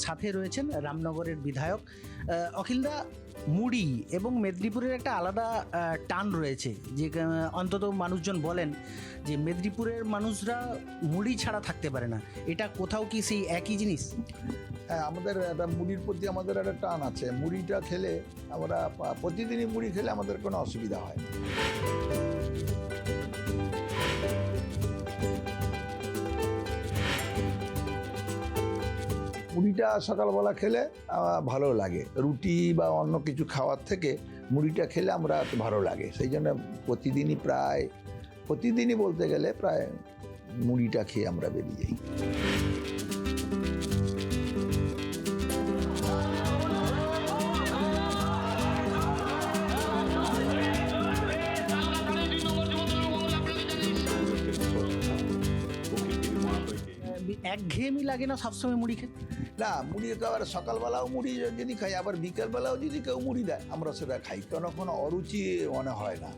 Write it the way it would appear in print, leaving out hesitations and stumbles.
সাথে রয়েছেন রামনগরের বিধায়ক অখিলদা। মুড়ি এবং মেদিনীপুরের একটা আলাদা টান রয়েছে, যে অন্তত মানুষজন বলেন যে মেদিনীপুরের মানুষরা মুড়ি ছাড়া থাকতে পারে না। এটা কোথাও কি সেই একই জিনিস? হ্যাঁ, আমাদের একটা মুড়ির প্রতি আমাদের একটা টান আছে। মুড়িটা খেলে আমরা প্রতিদিনই মুড়ি খেলে আমাদের কোনো অসুবিধা হয় না। মুড়িটা সকালবেলা খেলে ভালো লাগে, রুটি বা অন্য কিছু খাওয়ার থেকে মুড়িটা খেলে আমরা ভালো লাগে। সেই জন্য প্রতিদিনই বলতে গেলে প্রায় মুড়িটা খেয়ে আমরা বেরিয়ে যাই। একঘেয়েমি লাগে না সবসময় মুড়ি খেতে? না, মুড়ি একেবারে সকালবেলাও মুড়ি যদি খাই, আবার বিকেলবেলাও যদি কেউ মুড়ি দেয় আমরা সেটা খাই, কোনো অরুচি মনে হয় না।